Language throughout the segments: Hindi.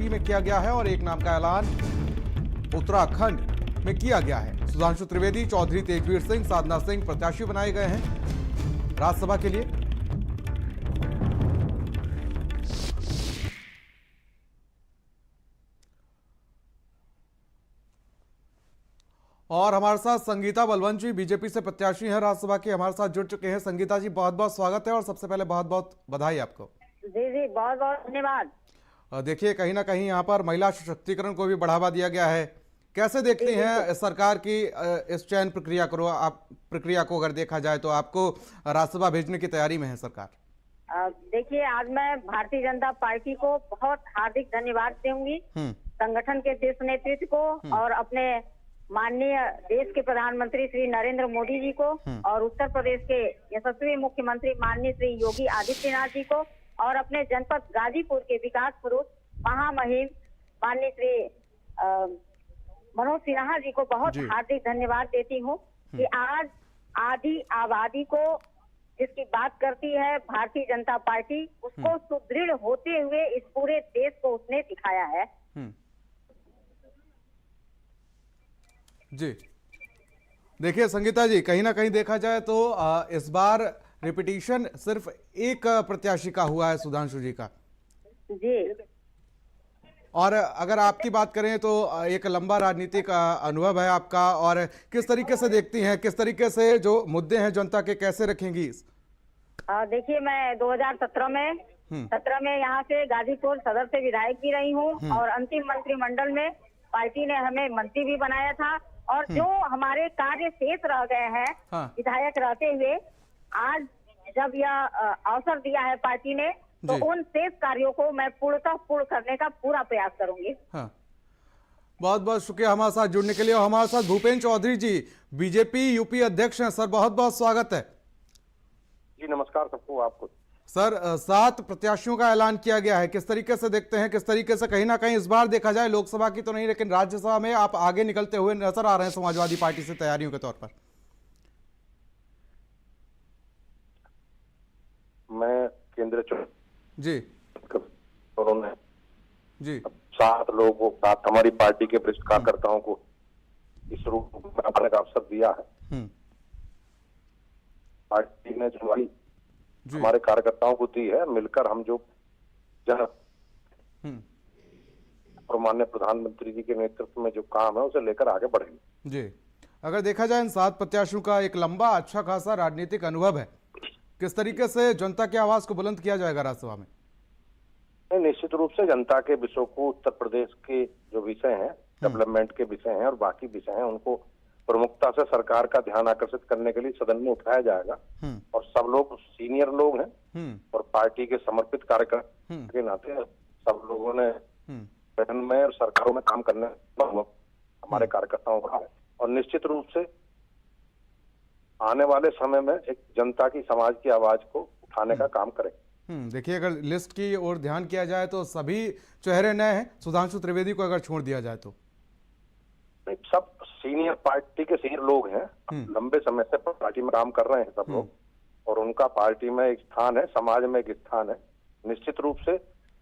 यूपी में किया गया है और एक नाम का ऐलान उत्तराखंड में किया गया है। सुधांशु त्रिवेदी, चौधरी तेजवीर सिंह, साधना सिंह प्रत्याशी बनाए गए हैं राज्यसभा के लिए। और हमारे साथ संगीता बलवंत जी बीजेपी से प्रत्याशी हैं राज्यसभा के, हमारे साथ जुड़ चुके हैं। संगीता जी, बहुत बहुत स्वागत है और सबसे पहले बहुत बहुत बधाई आपको। जी जी, बहुत बहुत धन्यवाद। देखिए, कहीं ना कहीं यहाँ पर महिला सशक्तिकरण को भी बढ़ावा दिया गया है। कैसे देखती हैं सरकार की इस चयन प्रक्रिया को अगर देखा जाए तो आपको राज्यसभा भेजने की तैयारी में है सरकार? देखिए, आज मैं भारतीय जनता पार्टी को बहुत हार्दिक धन्यवाद दूंगी, संगठन के शीर्ष नेतृत्व को और अपने माननीय देश के प्रधानमंत्री श्री नरेंद्र मोदी जी को और उत्तर प्रदेश के यशस्वी मुख्यमंत्री माननीय श्री योगी आदित्यनाथ जी को और अपने जनपद गाजीपुर के विकास पुरुष महामहिम माननीय श्री मनोज सिन्हा जी को बहुत हार्दिक धन्यवाद देती हूँ कि आज आधी आबादी को जिसकी बात करती है भारतीय जनता पार्टी, उसको सुदृढ़ होते हुए इस पूरे देश को उसने दिखाया है। जी देखिए संगीता जी, कहीं ना कहीं देखा जाए तो इस बार रिपीटिशन सिर्फ एक प्रत्याशी का हुआ है, सुधांशु जी का जी। और अगर आपकी बात करें तो एक लंबा राजनीतिक अनुभव है आपका, और किस तरीके से देखती हैं, किस तरीके से जो मुद्दे हैं जनता के कैसे रखेंगी? देखिए, मैं 2017 में यहाँ से गाजीपुर सदर से विधायक भी रही हूँ और अंतिम मंत्रिमंडल में पार्टी ने हमें मंत्री भी बनाया था। और जो हमारे कार्य शेष रह गए हैं विधायक रहते हुए, आज जब यह अवसर दिया है पार्टी ने, तो उन शेष कार्यों को मैं पूर्ण करने का पूरा प्रयास करूंगी। बहुत बहुत शुक्रिया हमारे साथ जुड़ने के लिए। और हमारे साथ भूपेंद्र चौधरी जी, बीजेपी यूपी अध्यक्ष हैं। सर, बहुत बहुत स्वागत है। जी नमस्कार सबको। आपको सर, 7 प्रत्याशियों का ऐलान किया गया है, किस तरीके से देखते हैं? किस तरीके से कहीं ना कहीं इस बार देखा जाए लोकसभा की तो नहीं लेकिन राज्यसभा में आप आगे निकलते हुए नजर आ रहे हैं समाजवादी पार्टी से तैयारियों के तौर पर? मैं केंद्रीय जी उन्होंने जी 7 लोगों को, 7 हमारी पार्टी के वरिष्ठ कार्यकर्ताओं को इस रूप में आने का अवसर दिया है। पार्टी ने जो हमारे कार्यकर्ताओं को दी है, मिलकर हम जो जन और माननीय प्रधानमंत्री जी के नेतृत्व में जो काम है उसे लेकर आगे बढ़ेंगे। जी, अगर देखा जाए इन 7 प्रत्याशियों का एक लंबा अच्छा खासा राजनीतिक अनुभव है, किस तरीके से जनता की आवाज को बुलंद किया जाएगा राज्यसभा में? निश्चित रूप से जनता के विषयों को, उत्तर प्रदेश के जो विषय हैं, डेवलपमेंट के विषय हैं और बाकी विषय हैं, उनको प्रमुखता से सरकार का ध्यान आकर्षित करने के लिए सदन में उठाया जाएगा। और सब लोग सीनियर लोग हैं और पार्टी के समर्पित कार्यकर्ता के नाते सब लोगों ने सदन में और सरकारों में काम करने हमारे कार्यकर्ताओं का है। और निश्चित रूप से आने वाले समय में एक जनता की, समाज की आवाज को उठाने का काम करें। देखिए, अगर लिस्ट की ओर ध्यान किया जाए तो सभी चेहरे नए हैं, सुधांशु त्रिवेदी को अगर छोड़ दिया जाए तो? सब सीनियर पार्टी के सीनियर लोग हैं, लंबे समय से पार्टी में काम कर रहे हैं सब लोग, और उनका पार्टी में एक स्थान है, समाज में एक स्थान है। निश्चित रूप से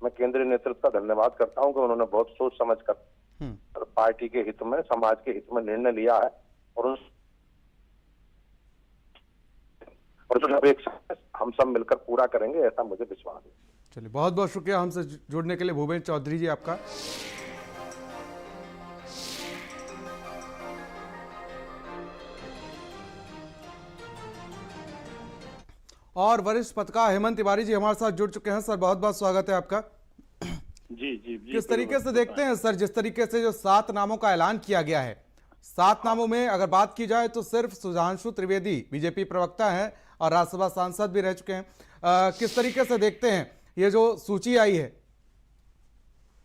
मैं केंद्रीय नेतृत्व का धन्यवाद करता हूं कि उन्होंने बहुत सोच समझ कर पार्टी के हित में, समाज के हित में निर्णय लिया है और जो एक हम सब मिलकर पूरा करेंगे, ऐसा मुझे विश्वास है। चलिए, बहुत बहुत शुक्रिया हमसे जुड़ने के लिए भूपेंद्र चौधरी जी आपका। और वरिष्ठ पत्रकार हेमंत तिवारी जी हमारे साथ जुड़ चुके हैं। सर, बहुत बहुत स्वागत है आपका। जी जी जी। किस तरीके से देखते हैं सर, जिस तरीके से जो 7 नामों का ऐलान किया गया है, 7 नामों में अगर बात की जाए तो सिर्फ सुधांशु त्रिवेदी बीजेपी प्रवक्ता हैं और राज्यसभा सांसद भी रह चुके हैं, किस तरीके से देखते हैं ये जो सूची आई है?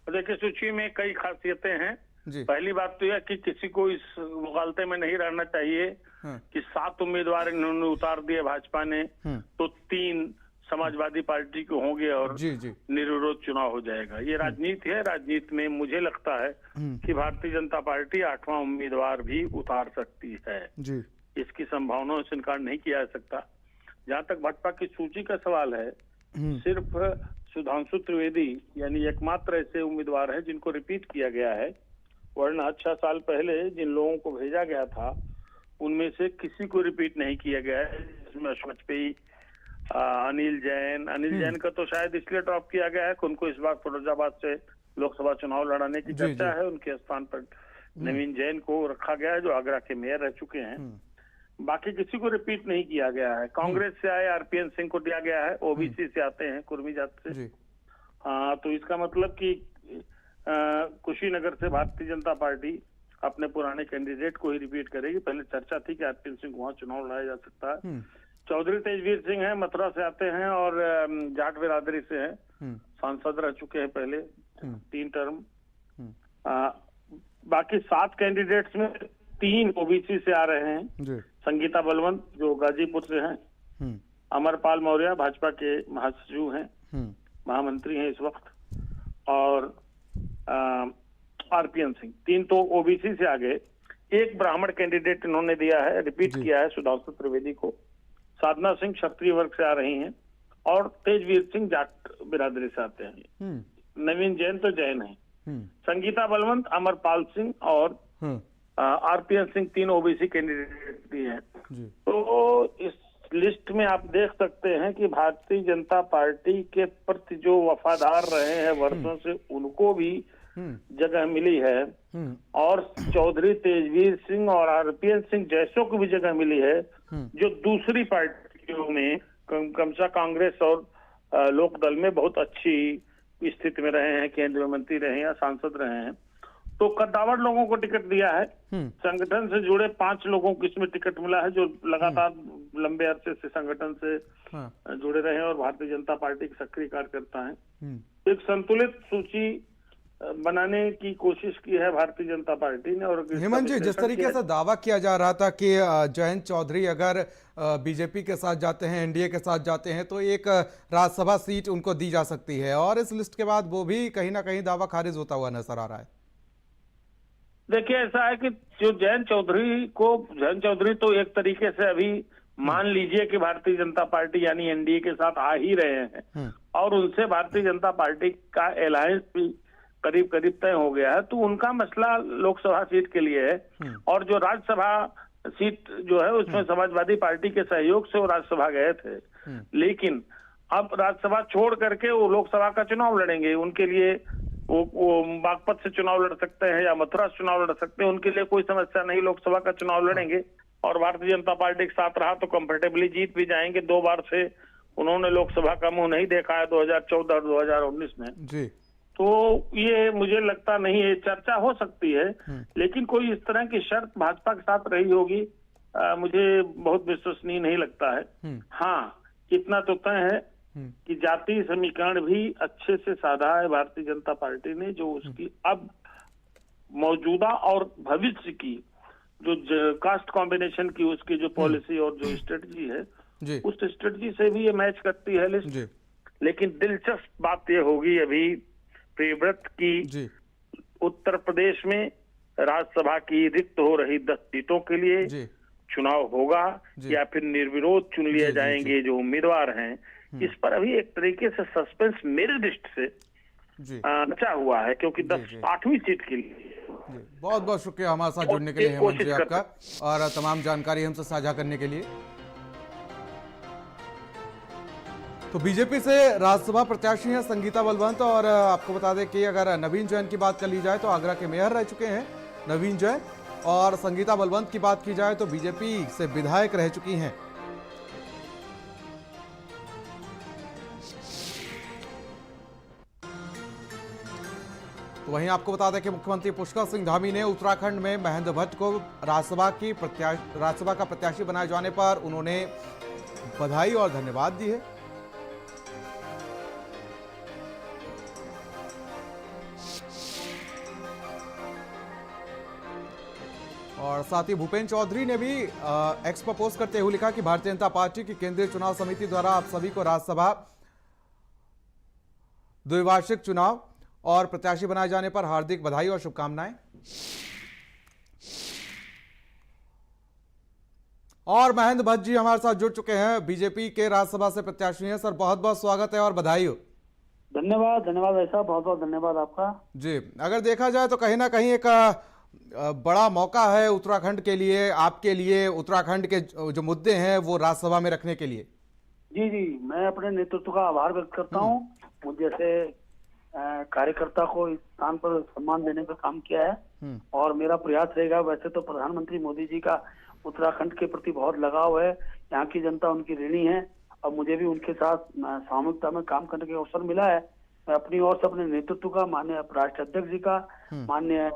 देखिए, सूची में कई खासियतें हैं। पहली बात तो यह कि किसी को इस मुगालते में नहीं रहना चाहिए कि 7 उम्मीदवार इन्होंने उतार दिए भाजपा ने, तो 3 समाजवादी पार्टी के होंगे और निर्विरोध चुनाव हो जाएगा। ये राजनीति है। राजनीति में मुझे लगता है कि भारतीय जनता पार्टी 8वां उम्मीदवार भी उतार सकती है। इसकी संभावनाओं से इनकार नहीं किया जा सकता। जहां तक भाजपा की सूची का सवाल है, सिर्फ सुधांशु त्रिवेदी यानी एकमात्र ऐसे उम्मीदवार हैं जिनको रिपीट किया गया है, वरना 6 साल पहले जिन लोगों को भेजा गया था उनमें से किसी को रिपीट नहीं किया गया है, जिसमें वाजपेयी, अनिल जैन का तो शायद इसलिए ड्रॉप किया गया है कि उनको इस बार फिरोजाबाद से लोकसभा चुनाव लड़ाने की चर्चा है। उनके स्थान पर नवीन जैन को रखा गया है जो आगरा के मेयर रह चुके हैं। बाकी किसी को रिपीट नहीं किया गया है। कांग्रेस से आए आरपीएन सिंह को दिया गया है, ओबीसी से आते हैं, कुर्मी जाति से। हाँ, तो इसका मतलब कि कुशीनगर से भारतीय जनता पार्टी अपने पुराने कैंडिडेट को ही रिपीट करेगी। पहले चर्चा थी कि आरपीएन सिंह को वहां चुनाव लड़ाया जा सकता है। चौधरी तेजवीर सिंह है, मथुरा से आते हैं और जाट बिरादरी से हैं, सांसद रह चुके हैं पहले 3 टर्म। बाकी 7 कैंडिडेट्स में 3 ओबीसी से आ रहे हैं। संगीता बलवंत जो गाजीपुर से हैं, अमरपाल मौर्य भाजपा के महासचिव हैं, महामंत्री हैं इस वक्त, और आरपीएन सिंह, 3 तो ओबीसी से आ गए। 1 ब्राह्मण कैंडिडेट इन्होंने दिया है, रिपीट किया है सुधांशु त्रिवेदी को। साधना सिंह क्षत्रिय वर्ग से आ रही हैं और तेजवीर सिंह जाट बिरादरी से आते हैं। नवीन जैन तो जैन है। संगीता बलवंत, अमरपाल सिंह और आरपीएन सिंह 3 ओबीसी कैंडिडेट भी हैं। तो इस लिस्ट में आप देख सकते हैं कि भारतीय जनता पार्टी के प्रति जो वफादार रहे हैं वर्षों से, उनको भी जगह मिली है, और चौधरी तेजवीर सिंह और आरपीएन सिंह जैसों को भी जगह मिली है, जो दूसरी पार्टियों में क्रमशः कांग्रेस और लोकदल में बहुत अच्छी स्थिति में रहे हैं, केंद्रीय मंत्री रहे हैं या सांसद रहे हैं। तो कद्दावर लोगों को टिकट दिया है। संगठन से जुड़े 5 लोगों को इसमें टिकट मिला है जो लगातार लंबे अरसे से संगठन से जुड़े रहे हैं और भारतीय जनता पार्टी के सक्रिय कार्यकर्ता हैं। एक संतुलित सूची बनाने की कोशिश की है भारतीय जनता पार्टी ने। और हेमंत जी, जिस तरीके से दावा किया जा रहा था कि जयंत चौधरी अगर बीजेपी के साथ जाते हैं, एनडीए के साथ जाते हैं, तो एक राज्यसभा सीट उनको दी जा सकती है, और इस लिस्ट के बाद वो भी कहीं ना कहीं दावा खारिज होता हुआ नजर आ रहा है। देखिए, ऐसा है कि जो जयंत चौधरी तो एक तरीके से अभी मान लीजिए कि भारतीय जनता पार्टी यानी एनडीए के साथ आ ही रहे हैं, और उनसे भारतीय जनता पार्टी का अलायंस भी करीब करीब तय हो गया है। तो उनका मसला लोकसभा सीट के लिए है, और जो राज्यसभा सीट जो है उसमें समाजवादी पार्टी के सहयोग से वो राज्यसभा गए थे, लेकिन अब राज्यसभा छोड़ करके वो लोकसभा का चुनाव लड़ेंगे। उनके लिए वो बागपत से चुनाव लड़ सकते हैं या मथुरा से चुनाव लड़ सकते हैं, उनके लिए कोई समस्या नहीं, लोकसभा का चुनाव लड़ेंगे। और भारतीय जनता पार्टी के साथ रहा तो कंफर्टेबली जीत भी जाएंगे। 2 बार से उन्होंने लोकसभा का मुंह नहीं देखा है, 2014 और 2019 में जी। तो ये मुझे लगता नहीं है, चर्चा हो सकती है, लेकिन कोई इस तरह की शर्त भाजपा के साथ रही होगी मुझे बहुत विश्वसनीय नहीं लगता है। हाँ, इतना तो तय है कि जातीय समीकरण भी अच्छे से साधा है भारतीय जनता पार्टी ने, जो उसकी अब मौजूदा और भविष्य की जो कास्ट कॉम्बिनेशन की उसकी जो पॉलिसी और जो स्ट्रेटजी है उस स्ट्रेटजी से भी ये मैच करती है लिस्ट। लेकिन दिलचस्प बात ये होगी अभी प्रियव्रत की उत्तर प्रदेश में राज्यसभा की रिक्त हो रही 10 सीटों के लिए चुनाव होगा या फिर निर्विरोध चुन लिए जाएंगे जो उम्मीदवार हैं। इस पर अभी एक तरीके से सस्पेंस मेरे दृष्टि से बचा हुआ है, क्योंकि 8वीं सीट के लिए। बहुत बहुत शुक्रिया हमारे साथ जुड़ने के लिए हेमंत जी आपका, और तमाम जानकारी हमसे साझा करने के लिए। तो बीजेपी से राज्यसभा प्रत्याशी हैं संगीता बलवंत, और आपको बता दें कि अगर नवीन जैन की बात कर ली जाए तो आगरा के मेयर रह चुके हैं नवीन जैन, और संगीता बलवंत की बात की जाए तो बीजेपी से विधायक रह चुकी हैं। तो वहीं आपको बता दें कि मुख्यमंत्री पुष्कर सिंह धामी ने उत्तराखंड में महेंद्र भट्ट को राज्यसभा का प्रत्याशी बनाए जाने पर उन्होंने बधाई और धन्यवाद दी है। और साथ ही भूपेन्द्र चौधरी ने भी एक्स पर पोस्ट करते हुए लिखा कि भारतीय जनता पार्टी की केंद्रीय चुनाव समिति द्वारा आप सभी को राज्यसभा द्विवार्षिक चुनाव और प्रत्याशी बनाए जाने पर हार्दिक बधाई और शुभकामनाएं। और महेंद्र भट्ट जी हमारे साथ जुड़ चुके हैं, बीजेपी के राज्यसभा से प्रत्याशी हैं। सर, बहुत बहुत स्वागत है और बधाई हो। धन्यवाद भाई साहब, बहुत बहुत धन्यवाद आपका। जी, अगर देखा जाए तो कहीं ना कहीं एक बड़ा मौका है उत्तराखंड के लिए, आपके लिए, उत्तराखंड के जो मुद्दे हैं वो राज्यसभा में रखने के लिए। जी, मैं अपने नेतृत्व का आभार व्यक्त करता हूँ। मुझे जैसे कार्यकर्ता को इस स्थान पर सम्मान देने का काम किया है और मेरा प्रयास रहेगा। वैसे तो प्रधानमंत्री मोदी जी का उत्तराखंड के प्रति बहुत लगाव है, यहाँ की जनता उनकी ऋणी है और मुझे भी उनके साथ सामूहिकता में काम करने का अवसर मिला है। मैं अपनी ओर से अपने नेतृत्व का, माननीय राष्ट्रीय अध्यक्ष जी का, माननीय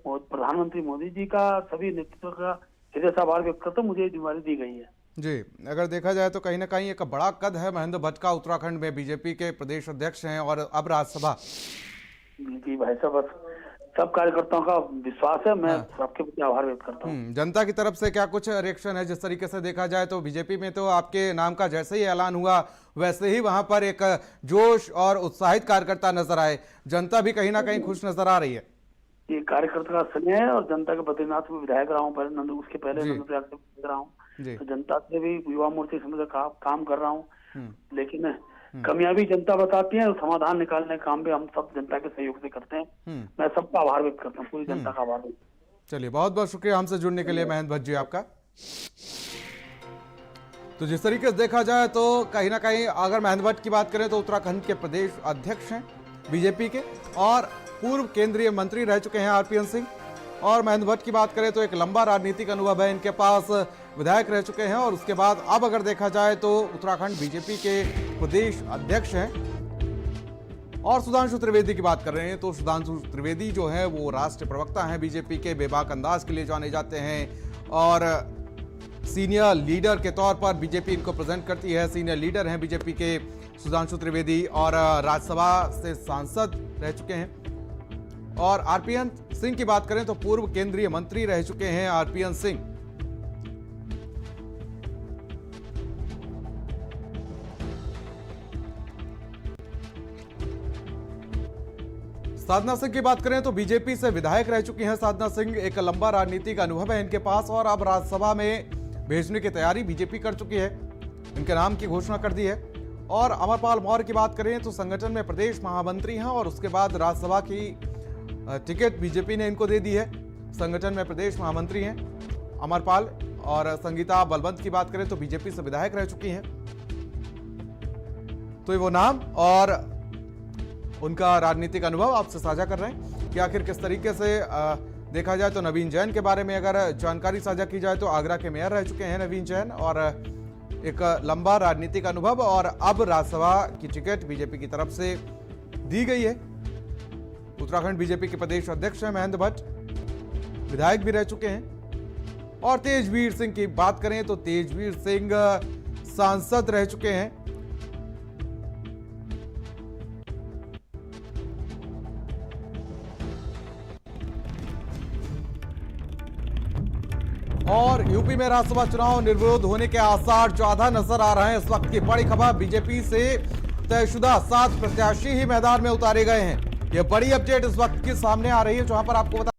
प्रधानमंत्री मोदी जी का, सभी नेतृत्व का हृदय से आभार व्यक्त करता हूँ। मुझे जिम्मेदारी दी गई है। जी, अगर देखा जाए तो कहीं ना कहीं एक बड़ा कद है महेंद्र भट्ट का, उत्तराखंड में बीजेपी के प्रदेश अध्यक्ष हैं और अब राज्यसभा। जी भाई साहब, बस सब कार्यकर्ताओं का विश्वास है, मैं सबके प्रति आभार व्यक्त करता हूँ। जनता की तरफ से क्या कुछ रिएक्शन है? जिस तरीके से देखा जाए तो बीजेपी में तो आपके नाम का जैसे ही ऐलान हुआ वैसे ही वहां पर एक जोश और उत्साहित कार्यकर्ता नजर आए, जनता भी कहीं ना कहीं खुश नजर आ रही है। ये कार्यकर्ता का स्नेह है और जनता के बद्रीनाथ में विधायक रहा हूँ, पहले उसके पहले नंदप्रयाग से रहा हूँ, तो जनता से भी युवा मोर्चे समझ काम कर रहा हूँ। लेकिन कमियां भी जनता बताती है, समाधान निकालने का काम भी हम सब जनता के सहयोग से करते हैं। मैं सबका आभार व्यक्त करता हूँ, पूरी जनता का आभार व्यक्त। चलिए, बहुत बहुत शुक्रिया हमसे जुड़ने के लिए महेंद्र भट्ट जी आपका। तो जिस तरीके से देखा जाए तो कहीं ना कहीं अगर महेंद्र भट्ट की बात करें तो उत्तराखंड के प्रदेश अध्यक्ष हैं बीजेपी के और पूर्व केंद्रीय मंत्री रह चुके हैं आरपीएन सिंह। और महेंद्र भट्ट की बात करें तो एक लंबा राजनीतिक अनुभव है इनके पास, विधायक रह चुके हैं और उसके बाद अब अगर देखा जाए तो उत्तराखंड बीजेपी के प्रदेश अध्यक्ष हैं। और सुधांशु त्रिवेदी की बात कर रहे हैं तो सुधांशु त्रिवेदी जो है वो राष्ट्रीय प्रवक्ता हैं बीजेपी के, बेबाक अंदाज के लिए जाने जाते हैं और सीनियर लीडर के तौर पर बीजेपी इनको प्रेजेंट करती है। सीनियर लीडर हैं बीजेपी के सुधांशु त्रिवेदी और राज्यसभा से सांसद रह चुके हैं। और आरपीएन सिंह की बात करें तो पूर्व केंद्रीय मंत्री रह चुके हैं आरपीएन सिंह। साधना सिंह की बात करें तो बीजेपी से विधायक रह चुकी हैं साधना सिंह, एक लंबा राजनीतिक अनुभव है इनके पास और अब राज्यसभा में भेजने की तैयारी बीजेपी कर चुकी है, इनके नाम की घोषणा कर दी है। और अमरपाल मौर्य की बात करें तो संगठन में प्रदेश महामंत्री हैं और उसके बाद राज्यसभा की टिकट बीजेपी ने इनको दे दी है। संगठन में प्रदेश महामंत्री हैं अमरपाल। और संगीता बलवंत की बात करें तो बीजेपी से विधायक रह चुकी हैं। तो ये वो नाम और उनका राजनीतिक अनुभव आपसे साझा कर रहे हैं कि आखिर किस तरीके से देखा जाए तो नवीन जैन के बारे में अगर जानकारी साझा की जाए तो आगरा के मेयर रह चुके हैं नवीन जैन और एक लंबा राजनीतिक अनुभव और अब राज्यसभा की टिकट बीजेपी की तरफ से दी गई है। उत्तराखंड बीजेपी के प्रदेश अध्यक्ष हैं महेंद्र भट्ट, विधायक भी रह चुके हैं। और तेजवीर सिंह की बात करें तो तेजवीर सिंह सांसद रह चुके हैं। और यूपी में राज्यसभा चुनाव निर्विरोध होने के आसार ज्यादा नजर आ रहे हैं। इस वक्त की बड़ी खबर, बीजेपी से तयशुदा 7 प्रत्याशी ही मैदान में उतारे गए हैं। यह बड़ी अपडेट इस वक्त की सामने आ रही है, जहां पर आपको बता